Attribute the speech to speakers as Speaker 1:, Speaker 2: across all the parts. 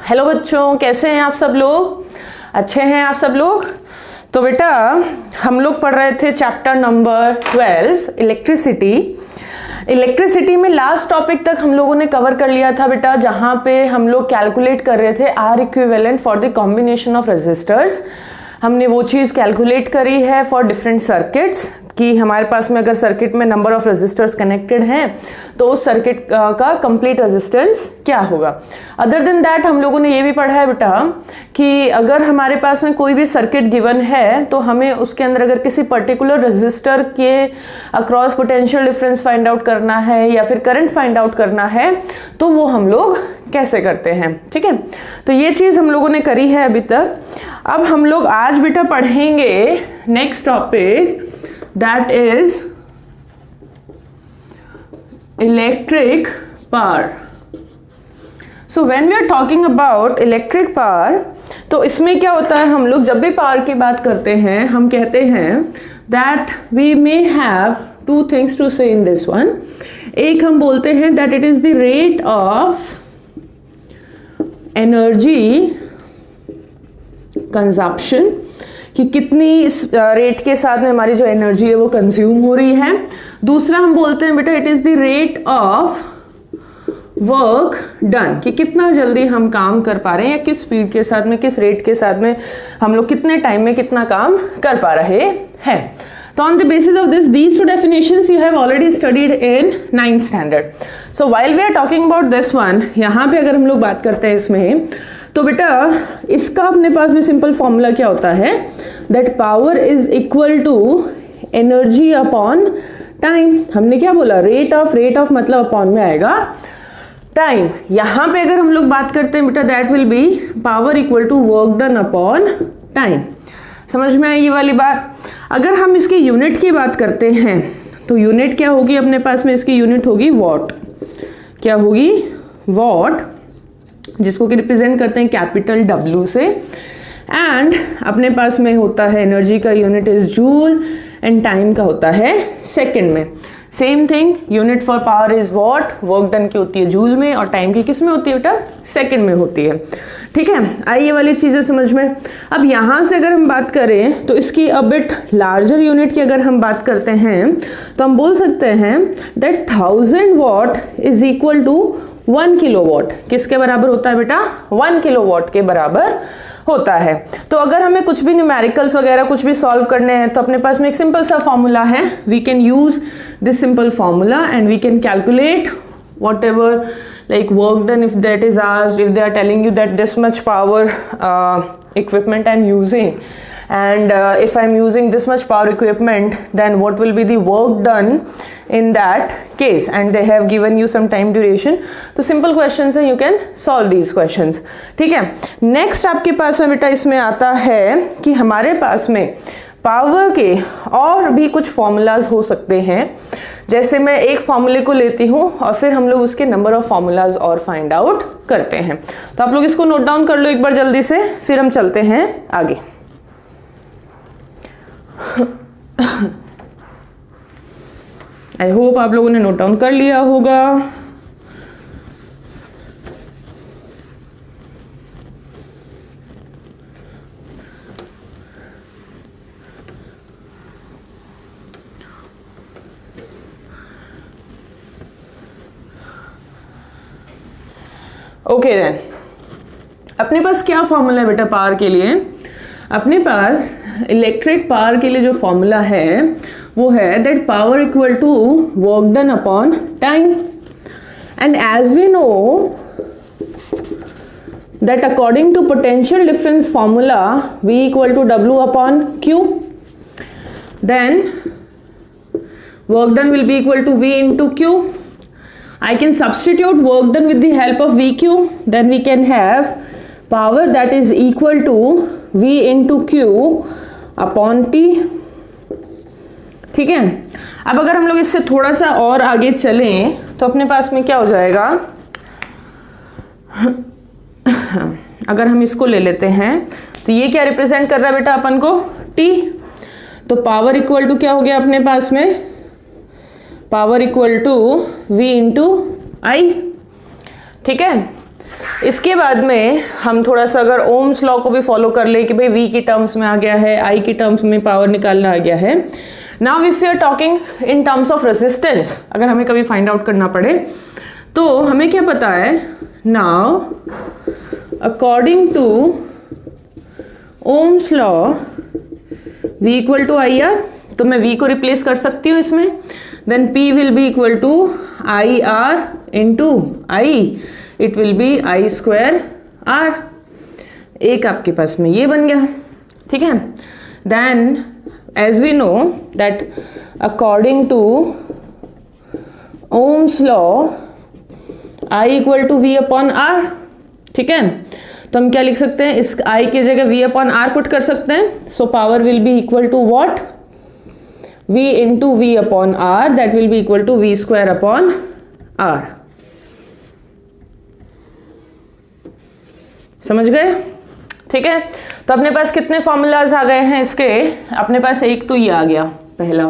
Speaker 1: Hello बच्चों, कैसे हैं आप सब लोग? अच्छे हैं आप सब लोग? तो बेटा हम लोग पढ़ रहे थे चैप्टर नंबर 12 इलेक्ट्रिसिटी। इलेक्ट्रिसिटी में लास्ट टॉपिक तक हम लोगों ने कवर कर लिया था बेटा, जहां पे हम लोग कैलकुलेट कर रहे थे R equivalent for the combination of resistors. हमने वो चीज़ कैलकुलेट करी है फॉर डिफरेंट सर्किट्स कि हमारे पास में अगर सर्किट में नंबर ऑफ रेजिस्टर्स कनेक्टेड हैं तो उस सर्किट का कंप्लीट रेजिस्टेंस क्या होगा। अदर देन दैट हम लोगों ने ये भी पढ़ा है बेटा कि अगर हमारे पास में कोई भी सर्किट गिवन है तो हमें उसके अंदर अगर किसी पर्टिकुलर रेजिस्टर के across potential difference find out करना है या फिर करंट फाइंड आउट करना है तो वो हम लोग कैसे करते हैं। ठीक है, तो ये चीज़ हम लोगों ने करी है अभी तक। अब हम लोग आज बेटा पढ़ेंगे next topic, that is electric power. So when we are talking about electric power, तो इसमें क्या होता है, हम लोग जब भी पावर की बात करते हैं हम कहते हैं that we may have two things to say in this one. एक हम बोलते हैं that it is the rate of energy consumption, कि कितनी रेट के साथ में हमारी जो एनर्जी है वो कंज्यूम हो रही है। दूसरा हम बोलते हैं बेटा it is the rate of work done, कि कितना जल्दी हम काम कर पा रहे हैं या किस स्पीड के साथ में, किस रेट के साथ में हम लोग कितने टाइम में कितना काम कर पा रहे हैं। तो on the basis of this these two definitions you have already studied in 9th standard. So while we are talking about this one, यहाँ पे अगर हम लोग बात करते हैं इसमें तो बेटा इसका अपने पास में सिंपल फॉर्मूला क्या होता है, that power is equal to energy upon time. हमने क्या बोला, रेट ऑफ मतलब अपॉन में आएगा टाइम। यहां पे अगर हम लोग बात करते हैं बेटा that will be power equal to work done upon time. समझ में आई ये वाली बात। अगर हम इसकी यूनिट की बात करते हैं तो यूनिट क्या होगी अपने पास में, इसकी यूनिट होगी वॉट। क्या होगी, वॉट, जिसको कि रिप्रेजेंट करते हैं कैपिटल W से। एंड अपने पास में होता है एनर्जी का unit is joule and time का होता है सेकंड में। Same thing, unit for power is what, work done की होती है जूल में और टाइम की किस में होती है बेटा, सेकंड में होती है। ठीक है, आई ये वाली चीजें समझ में। अब यहां से अगर हम बात करें तो इसकी अ बिट लार्जर यूनिट की अगर हम बात करते हैं तो हम बोल सकते हैं that 1000 watt is equal to 1 kilowatt. किसके बराबर होता है बेटा, 1 किलोवाट के बराबर होता है। तो अगर हमें कुछ भी न्यूमेरिकल्स वगैरह कुछ भी सॉल्व करने हैं तो अपने पास में एक सिंपल सा फॉर्मूला है, we can use this simple formula and we can calculate whatever like work done if that is asked, if they are telling you that this much power equipment I'm using and if I'm using this much power equipment then what will be the work done in that case, and they have given you some time duration. तो simple questions हैं, you can solve these questions. ठीक है, next आपके पास में बेटा इसमें आता है कि हमारे पास में पावर के और भी कुछ फॉर्मूलाज हो सकते हैं। जैसे मैं एक फॉर्मूले को लेती हूँ और फिर हम लोग उसके नंबर ऑफ फॉर्मूलाज और फाइंड आउट करते हैं। तो आप लोग इसको नोट डाउन कर लो एक बार जल्दी से, फिर हम चलते हैं आगे। आई होप आप लोगों ने नोट डाउन कर लिया होगा। ओके देन, अपने पास क्या फॉर्मूला है बेटा पावर के लिए? अपने पास इलेक्ट्रिक पावर के लिए जो फॉर्मूला है वो है that power equal to work done upon time. And as we know that according to potential difference formula V equal to W upon Q, then work done will be equal to V into Q. I can substitute work done with the help of VQ, then we can have power that is equal to V into Q upon T. ठीक है, अब अगर हम लोग इससे थोड़ा सा और आगे चलें तो अपने पास में क्या हो जाएगा, अगर हम इसको ले लेते हैं तो ये क्या रिप्रेजेंट कर रहा है बेटा अपन को, T। तो पावर इक्वल टू क्या हो गया अपने पास में, power equal to V into I. ठीक है, इसके बाद में हम थोड़ा सा अगर ओम्स लॉ को भी फॉलो कर ले कि भाई V की टर्म्स में आ गया है, I की टर्म्स में पावर निकालना आ गया है. Now if you are talking in terms of resistance, अगर हमें कभी फाइंड आउट करना पड़े तो हमें क्या पता है, now according to Ohm's law V equal to I R, तो मैं V को रिप्लेस कर सकती हूँ इसमें, then P will be equal to I R into I, it will be I square R. एक आपके पास में ये बन गया. ठीक है. Then as we know that according to Ohm's law I equal to V upon R. ठीक है. तो हम क्या लिख सकते हैं, इस I की जगह V अपॉन आर पुट कर सकते हैं. So power will be equal to what, V into V upon R, that will be equal to V square upon R. समझ गए. ठीक है. तो अपने पास कितने फॉर्मूलाज आ गए हैं इसके, अपने पास एक तो ये आ गया पहला,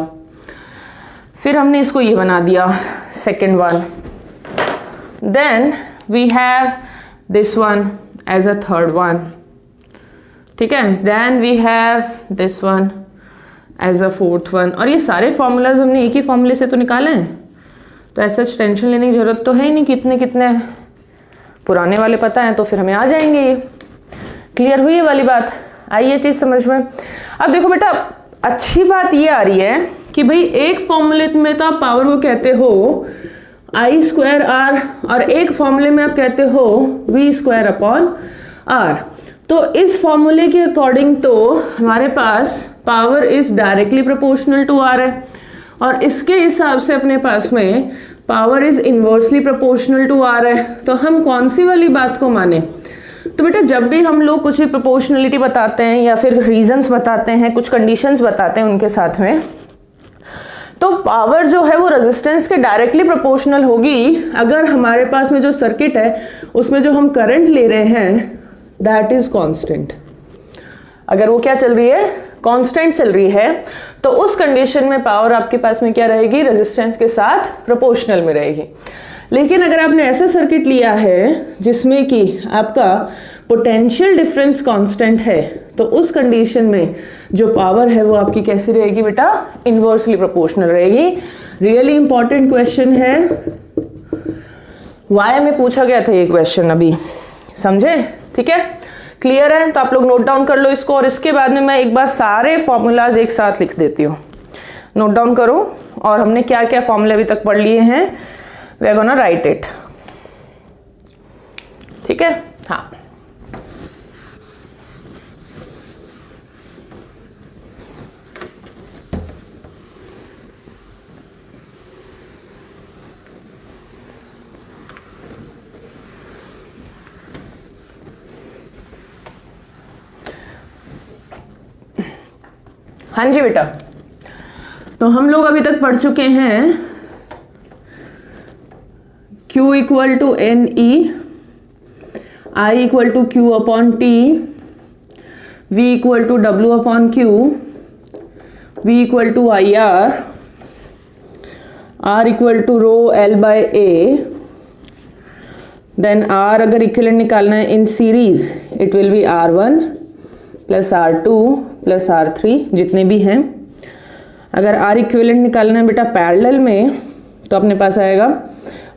Speaker 1: फिर हमने इसको ये बना दिया second one, then we have this one as a third one. ठीक है. Then we have this one as a fourth one. और ये सारे फॉर्मूलाज हमने एक ही फॉर्मूले से तो निकाले हैं, तो ऐसा टेंशन लेने की जरूरत तो है ही नहीं. कितने कितने पुराने वाले पता है तो फिर हमें आ जाएंगे. ये क्लियर हुई ये वाली बात, आई ये चीज समझ में. अब देखो बेटा, अच्छी बात ये आ रही है कि भाई एक फॉर्मूले में तो आप पावर को कहते हो आई स्क्वायर आर, और एक फॉर्मूले में आप कहते हो वी स्क्वायर अपॉन आर. तो इस फॉर्मूले के अकॉर्डिंग तो हमारे पास power is directly proportional to R है, और इसके हिसाब से अपने पास में power is inversely proportional to R है. तो हम कौन सी वाली बात को माने, तो बेटा जब भी हम लोग कुछ भी प्रोपोर्शनलिटी बताते हैं या फिर रीजंस बताते हैं, कुछ कंडीशंस बताते हैं उनके साथ में, तो पावर जो है वो रेजिस्टेंस के डायरेक्टली प्रोपोर्शनल होगी अगर हमारे पास में जो सर्किट है उसमें जो हम करंट ले रहे हैं दैट इज कांस्टेंट. अगर वो क्या चल रही है, कांस्टेंट चल रही है, तो उस कंडीशन में पावर आपके पास में क्या रहेगी, रेजिस्टेंस के साथ प्रोपोर्शनल में रहेगी. लेकिन अगर आपने ऐसा सर्किट लिया है जिसमें कि आपका पोटेंशियल डिफरेंस कांस्टेंट है, तो उस कंडीशन में जो पावर है वो आपकी कैसी रहेगी बेटा, इनवर्सली प्रोपोर्शनल रहेगी. रियली इंपॉर्टेंट क्वेश्चन है, वाई में पूछा गया था ये क्वेश्चन, अभी समझे. ठीक है. क्लियर है. तो आप लोग नोट डाउन कर लो इसको, और इसके बाद में मैं एक बार सारे फॉर्मूलाज एक साथ लिख देती हूँ. नोट डाउन करो, और हमने क्या क्या फॉर्मूले अभी तक पढ़ लिए हैं, we are gonna write it. ठीक है. हाँ, हाँ जी बेटा. तो हम लोग अभी तक पढ़ चुके हैं Q equal to N E, I equal to Q upon T, V equal to W upon Q, V equal to I R, R equal to rho L by A. Then R अगर equivalent निकालना है in series, it will be R1 plus R2 plus R3, जितने भी हैं. अगर R equivalent निकालना है बेटा पैरेलल में, तो अपने पास आएगा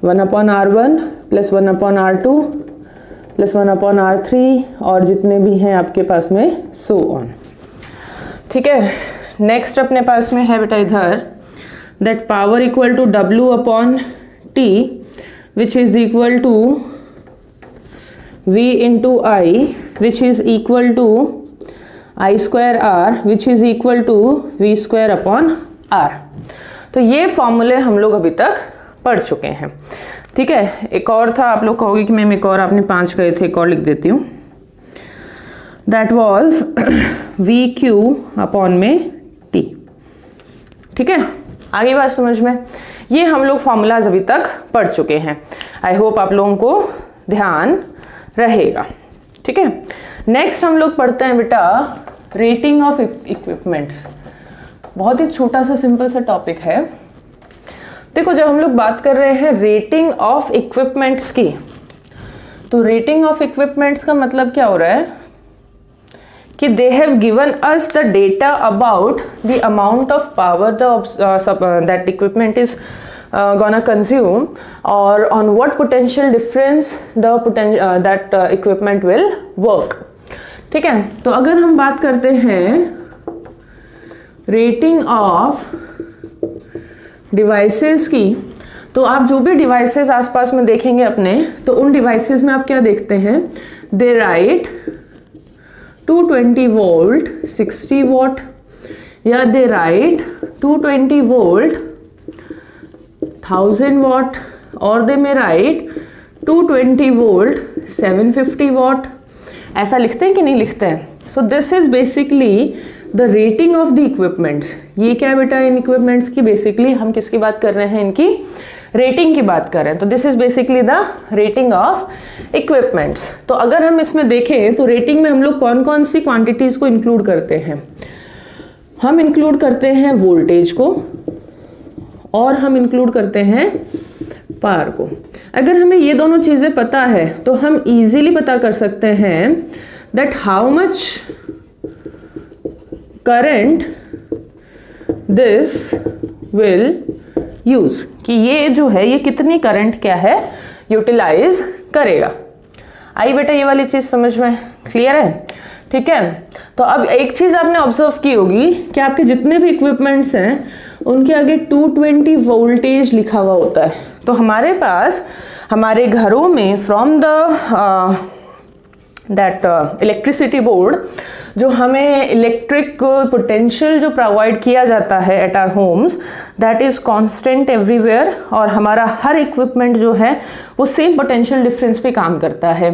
Speaker 1: 1 upon R1 plus 1 upon R2 plus 1 upon R3, और जितने भी हैं आपके पास में सो ऑन. ठीक है. नेक्स्ट अपने पास में है बेटा इधर that power equal to W upon T which is equal to V into I which is equal to I square R which is equal to V square upon R. तो ये फॉर्मूले हम लोग अभी तक पढ़ चुके हैं. ठीक है. एक और था, आप लोग कहोगे कि मैम एक और, आपने 5 कहे थे, एक और लिख देती हूँ. दैट वॉज VQ अपॉन में T. ठीक है. आगे बात समझ में. ये हम लोग फॉर्मूलाज अभी तक पढ़ चुके हैं. आई होप आप लोगों को ध्यान रहेगा. ठीक है. नेक्स्ट हम लोग पढ़ते हैं बेटा रेटिंग ऑफ इक्विपमेंट्स. बहुत ही छोटा सा सिंपल सा टॉपिक है. देखो, जब हम लोग बात कर रहे हैं रेटिंग ऑफ इक्विपमेंट्स की, तो रेटिंग ऑफ इक्विपमेंट्स का मतलब क्या हो रहा है कि they have given us the data about the amount of power that equipment is gonna consume or on what potential difference that equipment will work. ठीक है, तो अगर हम बात करते हैं रेटिंग ऑफ डिवाइसेस की, तो आप जो भी डिवाइसेस आसपास में देखेंगे अपने, तो उन डिवाइसेस में आप क्या देखते हैं, दे राइट 220 वोल्ट 60 वॉट, या दे right 220 volt 1000 watt, or they may write 220 volt 750 watt. ऐसा लिखते हैं कि नहीं लिखते हैं? So this is basically the rating of the equipments. ये क्या है बेटा इन equipments की? बेसिकली हम किसकी बात कर रहे हैं? इनकी रेटिंग की बात कर रहे हैं. तो this is basically the rating of equipments. तो अगर हम इसमें देखें तो रेटिंग में हम लोग कौन कौन सी क्वांटिटीज को इंक्लूड करते हैं? हम इंक्लूड करते हैं वोल्टेज को और हम इंक्लूड करते हैं पावर को. अगर हमें ये दोनों चीजें पता है तो हम इजीली पता कर सकते हैं that how much current this will use, कि ये जो है ये कितनी करंट क्या है यूटिलाइज करेगा. आई बेटा ये वाली चीज समझ में क्लियर है? ठीक है, तो अब एक चीज आपने ऑब्जर्व की होगी कि आपके जितने भी इक्विपमेंट्स हैं उनके आगे 220 वोल्टेज लिखा हुआ होता है. तो हमारे पास हमारे घरों में from the that electricity board जो हमें इलेक्ट्रिक पोटेंशियल जो प्रोवाइड किया जाता है at our homes, that is constant everywhere, और हमारा हर इक्विपमेंट जो है वो सेम पोटेंशियल डिफरेंस पे काम करता है.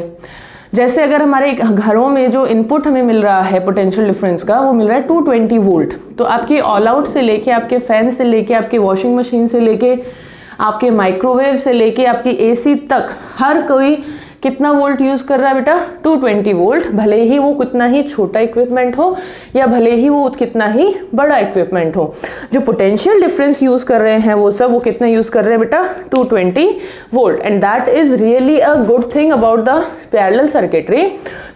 Speaker 1: जैसे अगर हमारे घरों में जो इनपुट हमें मिल रहा है पोटेंशियल डिफरेंस का, वो मिल रहा है 220 वोल्ट. तो आपकी ऑल आउट से लेके, आपके फैन से लेके, आपकी वॉशिंग मशीन से लेके, आपके माइक्रोवेव से लेके, आपकी एसी तक हर कोई कितना वोल्ट यूज कर रहा है बेटा? 220 वोल्ट. भले ही वो कितना ही छोटा इक्विपमेंट हो या भले ही वो कितना ही बड़ा इक्विपमेंट हो, जो पोटेंशियल डिफरेंस यूज कर रहे हैं वो सब वो कितना यूज कर रहे हैं बेटा? 220 volt. And that is really a good thing about the parallel circuitry.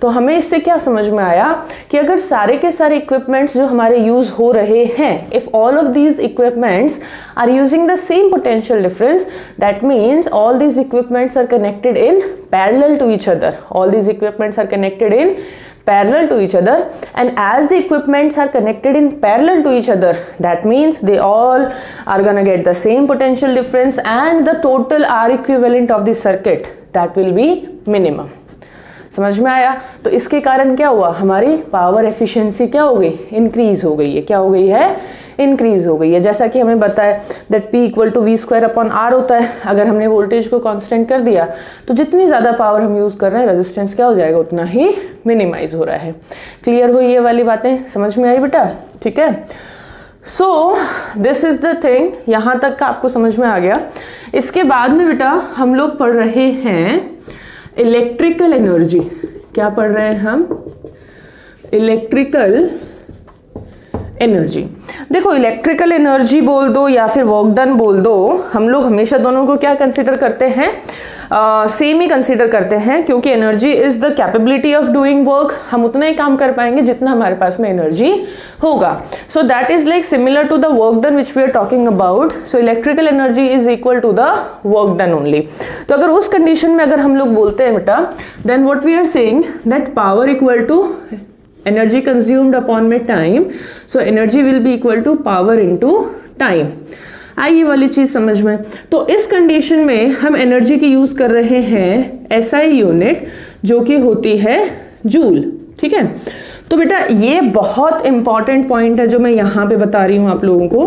Speaker 1: तो हमें इससे क्या समझ में आया कि अगर सारे के सारे इक्विपमेंट्स जो हमारे यूज हो रहे हैं, if all of these equipments are using the same potential difference, that means all these equipments are connected in parallel to each other. All these equipments are connected in parallel to each other, and as the equipments are connected in parallel to each other, that means they all are gonna get the same potential difference, and the total R equivalent of the circuit that will be minimum. समझ में आया? तो इसके कारण क्या हुआ, हमारी power efficiency क्या हो गई? इंक्रीज हो गई है. क्या हो गई है? इंक्रीज हो गई है. जैसा कि हमें बताया that P equal to V square upon R होता है. अगर हमने वोल्टेज को कांस्टेंट कर दिया तो जितनी ज्यादा पावर हम यूज कर रहे हैं रेजिस्टेंस क्या हो जाएगा? उतना ही मिनिमाइज हो रहा है. क्लियर हुई ये वाली बातें? समझ में आई बेटा? ठीक है. So this is the thing. यहां तक का आपको समझ में आ गया. इसके बाद में बेटा हम लोग पढ़ रहे हैं इलेक्ट्रिकल एनर्जी. क्या पढ़ रहे हैं हम? Electrical energy. देखो इलेक्ट्रिकल एनर्जी बोल दो या फिर वर्क डन बोल दो, हम लोग हमेशा दोनों को क्या कंसीडर करते हैं? सेम ही कंसीडर करते हैं, क्योंकि energy is the capability of doing work. हम उतना ही काम कर पाएंगे जितना हमारे पास में एनर्जी होगा. So that is like similar to the work done which we are talking about. So electrical energy is equal to the work done only. तो अगर उस कंडीशन में अगर हम लोग बोलते हैं बेटा, then what we are saying that power equal to energy consumed upon में time, so energy will be equal to power into time. आई ये वाली चीज समझ में? तो इस कंडीशन में हम एनर्जी की यूज कर रहे हैं एसआई यूनिट जो कि होती है जूल. ठीक है. तो बेटा ये बहुत इंपॉर्टेंट पॉइंट है जो मैं यहाँ पे बता रही हूँ आप लोगों को.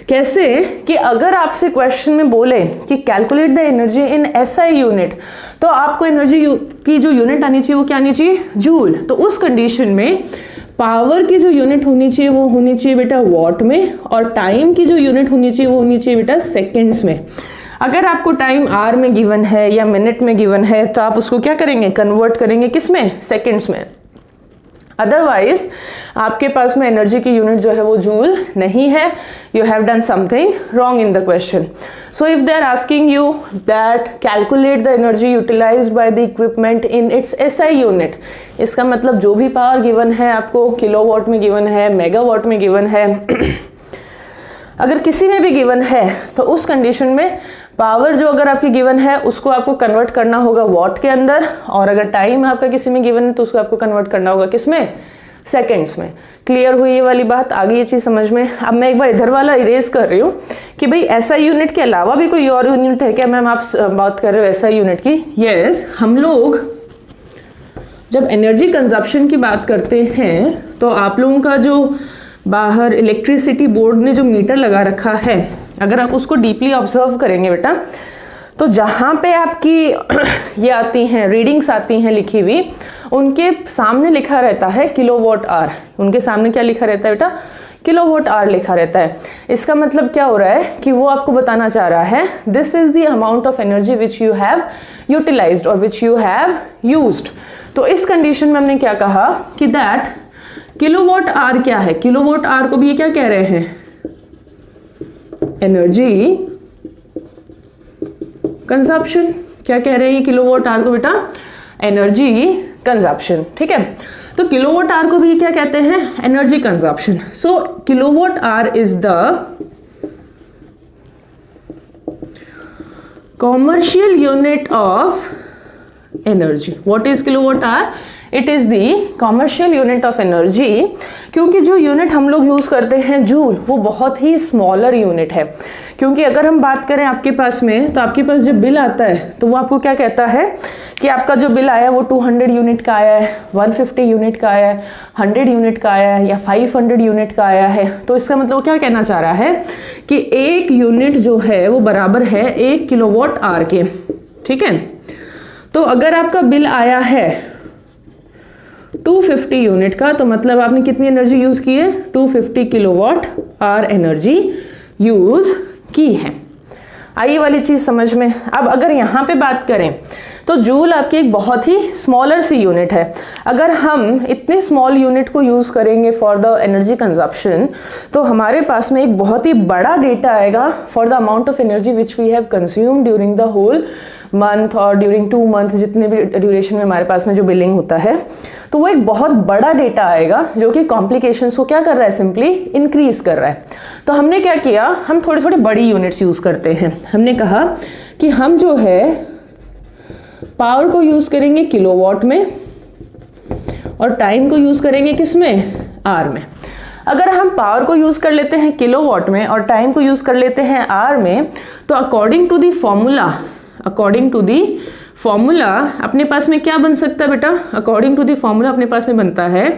Speaker 1: कैसे कि अगर आपसे क्वेश्चन में बोले कि calculate the energy in SI unit, तो आपको एनर्जी की जो यूनिट आनी चाहिए वो क्या आनी चाहिए? जूल. तो उस कंडीशन में पावर की जो यूनिट होनी चाहिए वो होनी चाहिए बेटा वॉट में, और टाइम की जो यूनिट होनी चाहिए वो होनी चाहिए बेटा सेकेंड्स में. अगर आपको टाइम आवर में गिवन है या मिनट में गिवन है तो आप उसको क्या करेंगे? कन्वर्ट करेंगे किस में? सेकेंड्स में. अदरवाइज आपके पास में एनर्जी की यूनिट जो है वो जूल नहीं है. You have done something wrong in the question. So if they are asking you that calculate the energy utilised by the equipment in its SI unit, इसका मतलब जो भी पावर गिवन है आपको किलोवाट में गिवन है, मेगावाट में given है, अगर किसी में भी गिवन है तो उस कंडीशन में पावर जो अगर आपकी गिवन है उसको आपको कन्वर्ट करना होगा वॉट के अंदर, और अगर टाइम आपका किसी में गिवन है तो उसको आपको कन्वर्ट करना होगा किसमें, सेकंड्स में. क्लियर हुई ये वाली बात, आगे ये चीज समझ में. अब मैं एक बार इधर वाला इरेज कर रही हूँ कि भाई ऐसा यूनिट के अलावा भी कोई और यूनिट है क्या. मैम आप बात कर रहे हो ऐसा यूनिट की. यस, हम लोग जब एनर्जी कंजप्शन की बात करते हैं तो आप लोगों का जो बाहर इलेक्ट्रिसिटी बोर्ड ने जो मीटर लगा रखा है, अगर आप उसको डीपली ऑब्जर्व करेंगे बेटा, तो जहां पे आपकी ये आती हैं रीडिंग्स आती हैं लिखी हुई, उनके सामने लिखा रहता है किलोवाट आवर. उनके सामने क्या लिखा रहता है बेटा, किलोवाट आवर लिखा रहता है. इसका मतलब क्या हो रहा है कि वो आपको बताना चाह रहा है this is the amount of energy which you have utilised और विच यू हैव यूज्ड. तो इस कंडीशन में हमने क्या कहा कि दैट किलोवाट आवर क्या है, किलोवाट आवर को भी ये क्या कह रहे हैं, एनर्जी कंजप्शन. क्या कह रहे हैं किलोवाट आवर को बेटा, एनर्जी कंजप्शन. ठीक है, तो किलोवाट आवर को भी क्या कहते हैं, energy consumption. So kilowatt hour is the commercial unit of energy. What is kilowatt hour, it is the commercial unit of energy. क्योंकि जो यूनिट हम लोग यूज करते हैं जूल, वो बहुत ही स्मॉलर यूनिट है. क्योंकि अगर हम बात करें आपके पास में, तो आपके पास जब बिल आता है तो वो आपको क्या कहता है कि आपका जो बिल आया वो 200 यूनिट का आया है, 150 यूनिट का आया है, 100 यूनिट का आया है या 500 यूनिट का आया है. तो इसका मतलब क्या कहना चाह रहा है कि एक यूनिट जो है वो बराबर है 1 किलोवाट आवर के. ठीक है, तो अगर आपका बिल आया है 250 यूनिट का, तो मतलब आपने कितनी एनर्जी यूज की है, 250 किलोवाट आवर एनर्जी यूज की है. आई वाली चीज समझ में. अब अगर यहां पे बात करें तो जूल आपकी एक बहुत ही स्मॉलर सी यूनिट है. अगर हम इतने स्मॉल यूनिट को यूज करेंगे फॉर द एनर्जी कंजप्शन, तो हमारे पास में एक बहुत ही बड़ा डेटा आएगा for the amount of energy which we have consume during the whole month और ड्यूरिंग 2 मंथ, जितने भी ड्यूरेशन में हमारे पास में जो बिलिंग होता है. तो वो एक बहुत बड़ा डेटा आएगा जो कि कॉम्प्लिकेशंस को क्या कर रहा है, सिंपली इंक्रीज कर रहा है. तो हमने क्या किया, हम थोड़ी थोड़ी बड़ी यूनिट्स यूज करते हैं. हमने कहा कि हम जो है पावर को यूज करेंगे किलोवाट में और टाइम को यूज करेंगे किसमें, आवर में. अगर हम पावर को यूज कर लेते हैं किलोवाट में और टाइम को यूज कर लेते हैं आवर में, तो अकॉर्डिंग टू दी फॉर्मूला अपने पास में क्या बन सकता है बेटा, अकॉर्डिंग टू दी फॉर्मूला अपने पास में बनता है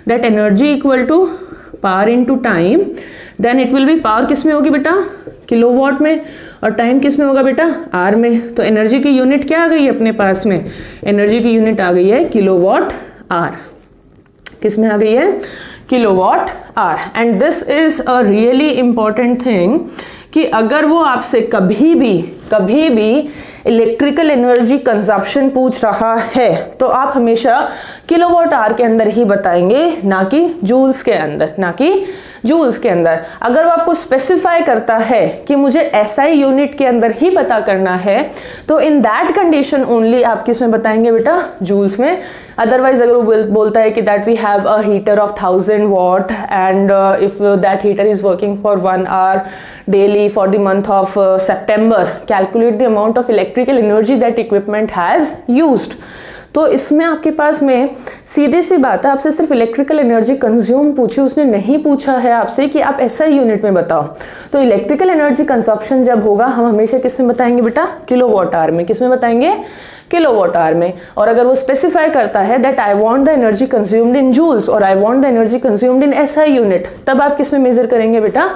Speaker 1: that energy equal to power into time. Then it will be, power किस में होगी बेटा, किलोवाट में, और टाइम किस में होगा बेटा, आवर में. तो एनर्जी की यूनिट क्या आ गई है अपने पास में, एनर्जी की यूनिट आ गई है किलोवाट आवर. किस में आ गई है, kilowatt hour. And this is a really important thing कि अगर वो आपसे कभी भी इलेक्ट्रिकल एनर्जी कंजप्शन पूछ रहा है तो आप हमेशा किलोवाट आवर के अंदर ही बताएंगे, ना कि जूल्स के अंदर. अगर वो आपको स्पेसिफाई करता है कि मुझे एसआई यूनिट के अंदर ही पता करना है, तो इन दैट कंडीशन ओनली आप किस में बताएंगे बेटा, जूल्स में. अदरवाइज अगर वो बोलता है कि that we have a heater of 1000 watt and if that heater is working for 1 hour daily for the month of September, calculate the amount of electrical energy that equipment has used. तो इसमें आपके पास में सीधे सी बात है, आपसे सिर्फ इलेक्ट्रिकल एनर्जी कंज्यूम पूछी, उसने नहीं पूछा है आपसे कि आप एसआई यूनिट में बताओ. तो इलेक्ट्रिकल एनर्जी कंजप्शन जब होगा हम हमेशा किस में बताएंगे बेटा, किलोवाट आवर में. किस में बताएंगे, किलोवाट आवर में. और अगर वो स्पेसिफाई करता है that I want the energy consumed in joules और I want the energy consumed in SI unit, तब आप किस में मेजर करेंगे बेटा,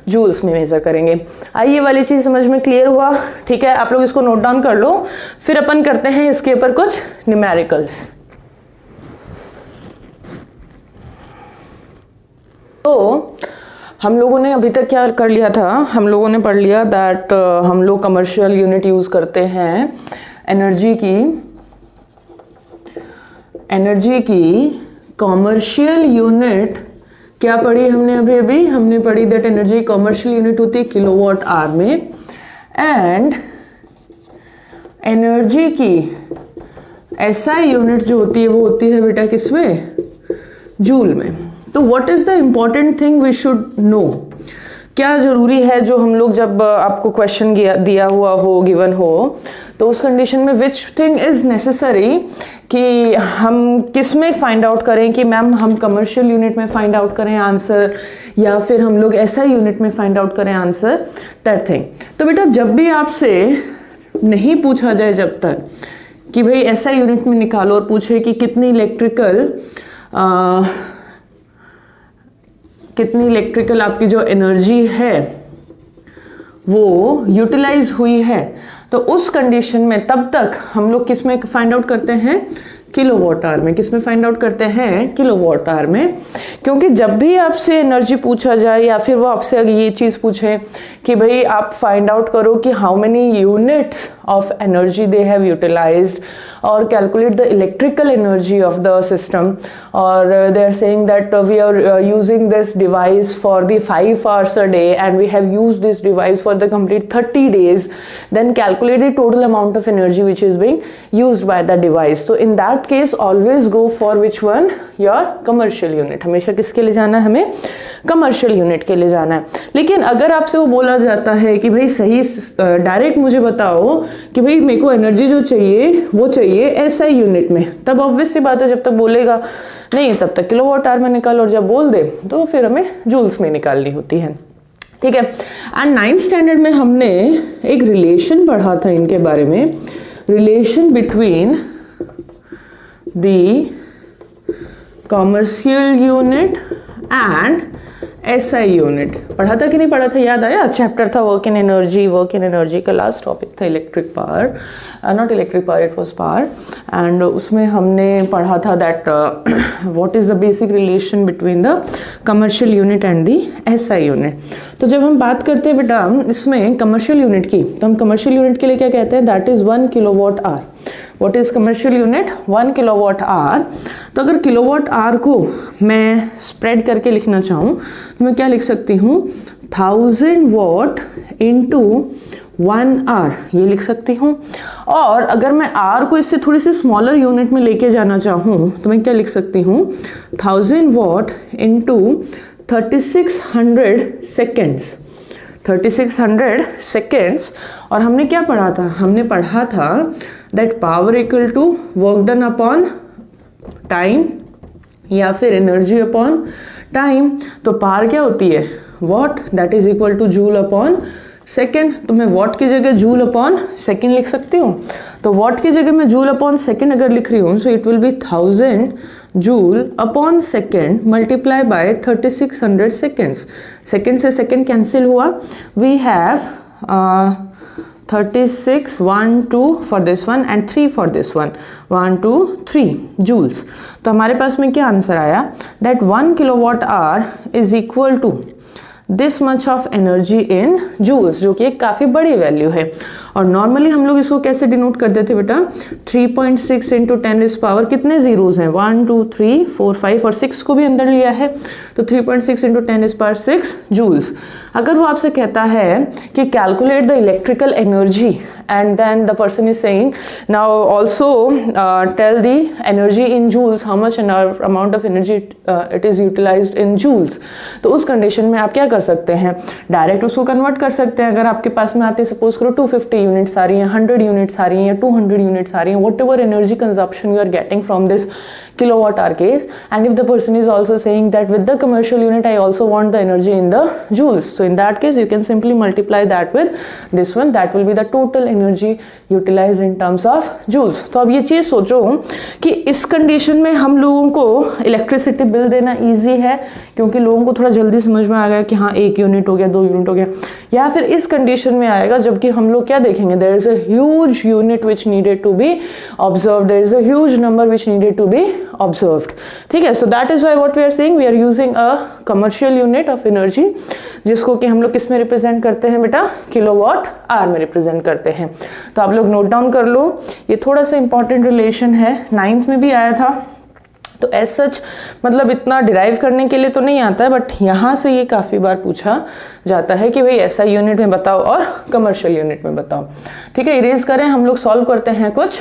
Speaker 1: जूल्स में मेजर करेंगे. आइए वाली चीज समझ में क्लियर हुआ. ठीक है, आप लोग इसको नोट डाउन कर लो, फिर अपन करते हैं इसके ऊपर कुछ न्यूमेरिकल्स. तो हम लोगों ने अभी तक क्या कर लिया था, हम लोगों ने पढ़ लिया दैट हम लोग कमर्शियल यूनिट यूज करते हैं एनर्जी की कॉमर्शियल यूनिट क्या पढ़ी हमने अभी हमने पढ़ी दैट एनर्जी कॉमर्शियल यूनिट होती है किलोवाट आवर में, एंड एनर्जी की एसआई यूनिट जो होती है वो होती है बेटा किसमें, जूल में। तो what is the important thing we should know, क्या जरूरी है जो हम लोग जब आपको क्वेश्चन दिया हुआ हो, गिवन हो, तो उस कंडीशन में विच थिंग इज नेसेसरी कि हम किस में फाइंड आउट करें कि मैम हम कमर्शियल यूनिट में फाइंड आउट करें आंसर या फिर हम लोग ऐसा यूनिट में फाइंड आउट करें आंसर, दैट थिंग। तो बेटा जब भी आपसे नहीं पूछा जाए जब तक कि भाई ऐसा यूनिट में निकालो और पूछे कि कितनी इलेक्ट्रिकल आपकी जो एनर्जी है वो यूटिलाइज हुई है, तो उस कंडीशन में तब तक हम लोग किस में फाइंड आउट करते हैं, किलोवाट आवर में। किस में फाइंड आउट करते हैं, किलोवाट आवर में। क्योंकि जब भी आपसे एनर्जी पूछा जाए या फिर वो आपसे अगर ये चीज पूछे कि भाई आप फाइंड आउट करो कि how many units of energy they have utilised or calculate the electrical energy of the system, or they are saying that we are using this device for the 5 hours a day and we have used this device for the complete 30 days, then calculate the total amount of energy which is being used by the device. So in that case always go for which one, your commercial unit। हमेशा किसके लिए जाना है, हमें commercial unit के लिए जाना है। लेकिन अगर आपसे वो बोला जाता है कि भाई सही डायरेक्ट मुझे बताओ कि भाई मेरे को एनर्जी जो चाहिए वो चाहिए एसआई यूनिट में, तब ऑब्वियस सी बात है जब तक बोलेगा नहीं तब तक किलोवाट आवर में निकाल, और जब बोल दे तो फिर हमें जूल्स में निकालनी होती है। ठीक है। एंड 9th स्टैंडर्ड में हमने एक रिलेशन पढ़ा था इनके बारे में, relation between the commercial unit and SI unit. पढ़ा था कि नहीं पढ़ा था, याद आया? चैप्टर था वर्क इन एनर्जी का लास्ट टॉपिक था electric power, not electric power, it was power. And उसमें हमने पढ़ा था that what is the basic relation between the commercial unit and the SI unit. तो जब हम बात करते हैं बेटा इसमें कमर्शियल यूनिट की, तो हम कमर्शियल यूनिट के लिए क्या कहते हैं, that is 1 kilowatt hour. What is commercial unit, 1 kilowatt hour. तो अगर किलोवाट आवर को मैं स्प्रेड करके लिखना चाहूँ तो मैं क्या लिख सकती हूँ, 1000 वॉट इंटू 1 आवर, ये लिख सकती हूँ। और अगर मैं आर को इससे थोड़ी सी स्मॉलर यूनिट में लेके जाना चाहूँ तो मैं क्या लिख सकती हूँ, 1000 वॉट इंटू 3600 सेकेंड्स, 3600 सेकेंड्स। और हमने क्या पढ़ा था, हमने पढ़ा था that power equal to work done upon time या फिर एनर्जी अपॉन टाइम। तो पावर क्या होती है, watt, that is equal to joule upon second. तो मैं वॉट की जगह जूल अपॉन सेकेंड लिख सकती हूँ। तो वॉट की जगह मैं जूल अपॉन सेकेंड अगर लिख रही हूँ, so it will B 1000 joule upon second multiply by 3600 seconds. Second से सेकेंड कैंसिल हुआ, we have 36 1 2 for this one and 3 for this one, 1 2 3 joules। तो हमारे पास में क्या आंसर आया, that 1 kilowatt hour is equal to this much of energy in joules, जो कि एक काफी बड़ी वैल्यू है। और नॉर्मली हम लोग इसको कैसे डिनोट करते थे बेटा, 3.6 इंटू 10 पावर कितने जीरोज हैं, 1 2 3 4 5 और 6 को भी अंदर लिया है, तो 3.6 इंटू 10 पावर 6 जूल्स। अगर वो आपसे कहता है कि calculate the electrical energy and then the person is saying now also tell the energy in joules, how much amount of energy it is utilized in joules। तो उस कंडीशन में आप क्या कर सकते हैं, डायरेक्ट उसको कन्वर्ट कर सकते हैं। अगर आपके पास में आते सपोज करो 250 यूनिट्स आ रही हैं, 100 यूनिट्स आ रही हैं, 200 यूनिट्स आ रही हैं, whatever energy consumption you are getting from this kilowatt hour case, and if the person is also saying that with the commercial unit I also want the energy in the joules, so in that case you can simply multiply that with this one, that will be the total energy utilized in terms of joules। तो अब ये चीज सोचो कि इस condition में हम लोगों को इलेक्ट्रिसिटी बिल देना इजी है क्योंकि लोगों को थोड़ा जल्दी समझ में आ गया कि हाँ 1 यूनिट हो गया, 2 यूनिट हो गया, या फिर इस कंडीशन में आएगा जबकि हम लोग क्या देखेंगे, there is a huge unit which needed to be observed, there is a huge number which needed to be observed। ठीक है, so that is why what we are saying, we are using a commercial unit of energy जिसको कि हम लोग किस में represent करते हैं बेटा, किलोवाट आवर में रिप्रेजेंट करते हैं। तो आप लोग नोट डाउन कर लो, ये थोड़ा सा इंपॉर्टेंट रिलेशन है, 9th में भी आया था तो एज सच मतलब इतना डिराइव करने के लिए तो नहीं आता है, बट यहाँ से ये काफ़ी बार पूछा जाता है कि भाई ऐसा यूनिट में बताओ और कमर्शियल यूनिट में बताओ। ठीक है, इरेज करें, हम लोग सॉल्व करते हैं कुछ